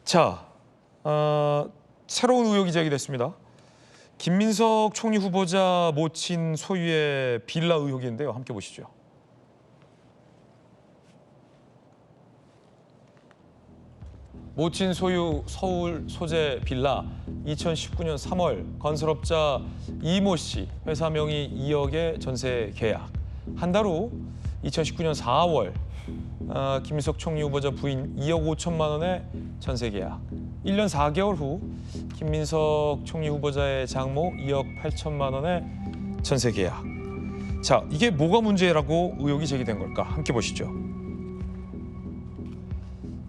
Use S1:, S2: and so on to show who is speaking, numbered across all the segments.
S1: 자, 새로운 의혹이 제기됐습니다. 김민석 총리 후보자 모친 소유의 빌라 의혹인데요. 함께 보시죠. 모친 소유 서울 소재 빌라 2019년 3월 건설업자 이모 씨 회사 명의 2억의 전세 계약. 한 달 후 2019년 4월 김민석 총리 후보자 부인 2억 5천만 원의 전세 계약. 1년 4개월 후 김민석 총리 후보자의 장모 2억 8천만 원의 전세 계약. 자, 이게 뭐가 문제라고 의혹이 제기된 걸까? 함께 보시죠.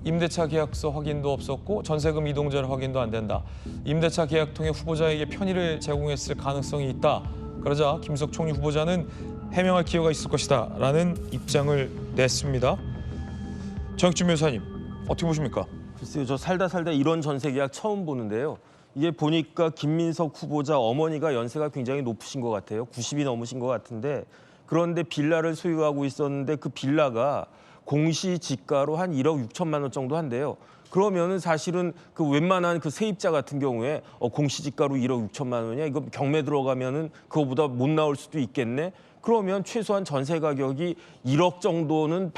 S1: 임대차 계약서 확인도 없었고 전세금 이동자료 확인도 안 된다. 임대차 계약 통해 후보자에게 편의를 제공했을 가능성이 있다. 그러자 김민석 총리 후보자는 해명할 기회가 있을 것이다 라는 입장을 냈습니다. 정혁준 변호사님, 어떻게 보십니까?
S2: 글쎄요, 저 살다 이런 전세 계약 처음 보는데요. 이게 보니까 김민석 후보자 어머니가 연세가 굉장히 높으신 것 같아요. 90이 넘으신 것 같은데, 그런데 빌라를 소유하고 있었는데 그 빌라가 공시지가로 한 1억 6천만 원 정도 한대요. 그러면은 사실은 그 웬만한 그 세입자 같은 경우에 공시지가로 1억 6천만 원이야. 이거 경매 들어가면은 그거보다 못 나올 수도 있겠네. 그러면 최소한 전세 가격이 1억 정도는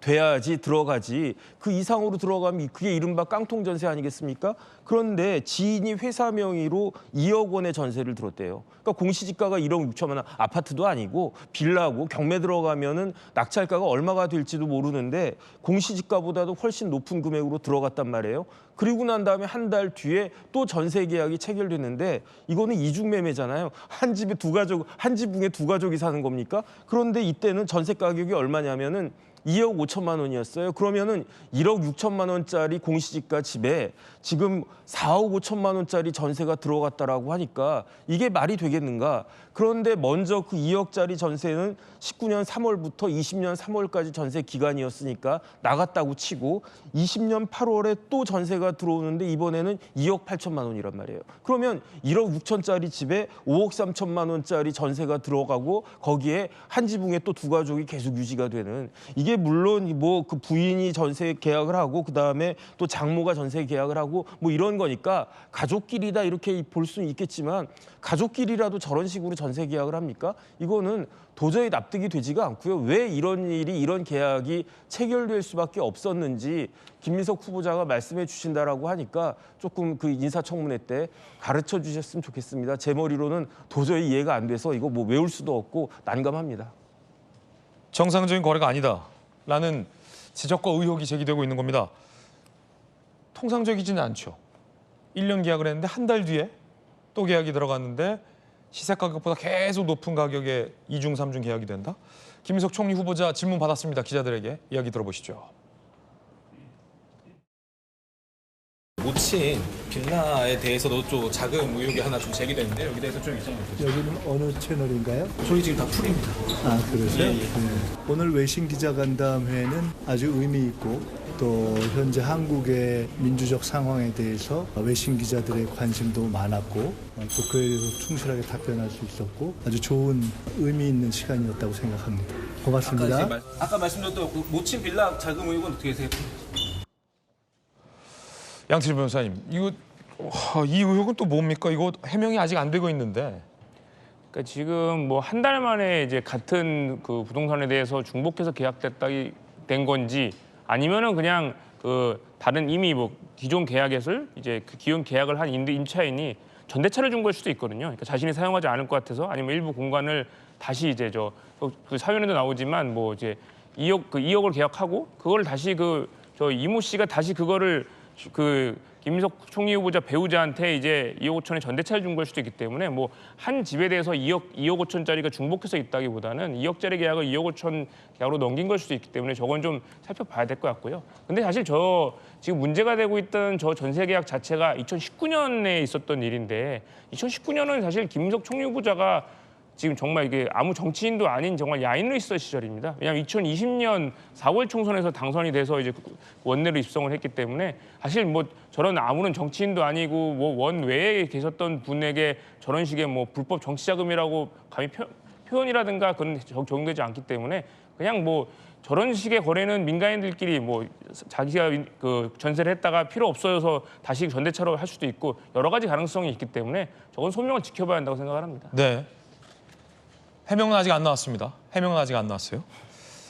S2: 돼야지 들어가지. 그 이상으로 들어가면 그게 이른바 깡통 전세 아니겠습니까? 그런데 지인이 회사 명의로 2억 원의 전세를 들었대요. 그러니까 공시지가가 1억 6천만 원, 아파트도 아니고 빌라고 경매 들어가면은 낙찰가가 얼마가 될지도 모르는데 공시지가보다도 훨씬 높은 금액으로 들어갔단 말이에요. 그리고 난 다음에 한 달 뒤에 또 전세 계약이 체결됐는데 이거는 이중 매매잖아요. 한 집에 두 가족, 한 지붕에 두 가족이 사는 겁니까? 그런데 이때는 전세 가격이 얼마냐면은 2억 5천만 원이었어요. 그러면은 1억 6천만 원짜리 공시지가 집에 지금 4억 5천만 원짜리 전세가 들어갔다라고 하니까 이게 말이 되겠는가? 그런데 먼저 그 2억짜리 전세는 19년 3월부터 20년 3월까지 전세 기간이었으니까 나갔다고 치고 20년 8월에 또 전세가 들어오는데 이번에는 2억 8천만 원이란 말이에요. 그러면 1억 6천짜리 집에 5억 3천만 원짜리 전세가 들어가고 거기에 한 지붕에 또 두 가족이 계속 유지가 되는, 이게 물론 뭐 그 부인이 전세 계약을 하고 그다음에 또 장모가 전세 계약을 하고 뭐 이런 거니까 가족끼리다 이렇게 볼 수는 있겠지만 가족끼리라도 저런 식으로 전세 계약을 합니까? 이거는 도저히 납득이 되지가 않고요. 왜 이런 일이, 이런 계약이 체결될 수밖에 없었는지 김민석 후보자가 말씀해 주신다라고 하니까 조금 그 인사청문회 때 가르쳐 주셨으면 좋겠습니다. 제 머리로는 도저히 이해가 안 돼서 이거 뭐 외울 수도 없고 난감합니다.
S1: 정상적인 거래가 아니다라는 지적과 의혹이 제기되고 있는 겁니다. 통상적이지는 않죠. 1년 계약을 했는데 한 달 뒤에 또 계약이 들어갔는데 시세 가격보다 계속 높은 가격에 2중, 3중 계약이 된다? 김민석 총리 후보자 질문 받았습니다. 기자들에게 이야기 들어보시죠.
S3: 모친 빌라에 대해서도 좀 자금 의혹이 하나 좀 제기되는데 여기 대해서 좀 입장 주시죠.
S4: 여기는 어느 채널인가요?
S3: 저희 지금 다 풀입니다.
S4: 아, 그러세요?
S3: 예, 예.
S4: 네. 오늘 외신 기자간담회는 아주 의미 있고 또 현재 한국의 민주적 상황에 대해서 외신 기자들의 관심도 많았고 또 그에 대해서 충실하게 답변할 수 있었고 아주 좋은 의미 있는 시간이었다고 생각합니다. 고맙습니다.
S3: 아까 말씀드렸던 모친 빌라 자금 의혹은 어떻게 생각하세요?
S1: 양철 변호사님, 이 의혹은 또 뭡니까? 이거 해명이 아직 안 되고 있는데.
S5: 그러니까 지금 뭐 한 달 만에 이제 같은 그 부동산에 대해서 중복해서 된 건지 아니면은 그냥 그 다른 이미 뭐 기존 계약을 이제 그 기존 계약을 한 임차인이 전대차를 준 걸 수도 있거든요. 그러니까 자신이 사용하지 않을 것 같아서 아니면 일부 공간을 다시 이제 그 사연에도 나오지만 뭐 이제 2억을 계약하고 그걸 다시 저 이모 씨가 다시 그거를 김민석 총리 후보자 배우자한테 이제 2억 5천의 전대차를 준 걸 수도 있기 때문에 뭐 한 집에 대해서 2억 5천짜리가 중복해서 있다기보다는 2억짜리 계약을 2억 5천 계약으로 넘긴 걸 수도 있기 때문에 저건 좀 살펴봐야 될 것 같고요. 근데 사실 지금 문제가 되고 있던 저 전세 계약 자체가 2019년에 있었던 일인데 2019년은 사실 김민석 총리 후보자가 지금 정말 이게 아무 정치인도 아닌 정말 야인루이스 시절입니다. 왜냐하면 2020년 4월 총선에서 당선이 돼서 이제 원내로 입성을 했기 때문에 사실 뭐 저런 아무런 정치인도 아니고 뭐 원외에 계셨던 분에게 저런 식의 뭐 불법 정치 자금이라고 감히 표현이라든가 그런 적용되지 않기 때문에 그냥 뭐 저런 식의 거래는 민간인들끼리 뭐 자기가 그 전세를 했다가 필요 없어져서 다시 전대차로 할 수도 있고 여러 가지 가능성이 있기 때문에 저건 소명을 지켜봐야 한다고 생각을 합니다.
S1: 네. 해명은 아직 안 나왔습니다. 해명은 아직 안 나왔어요.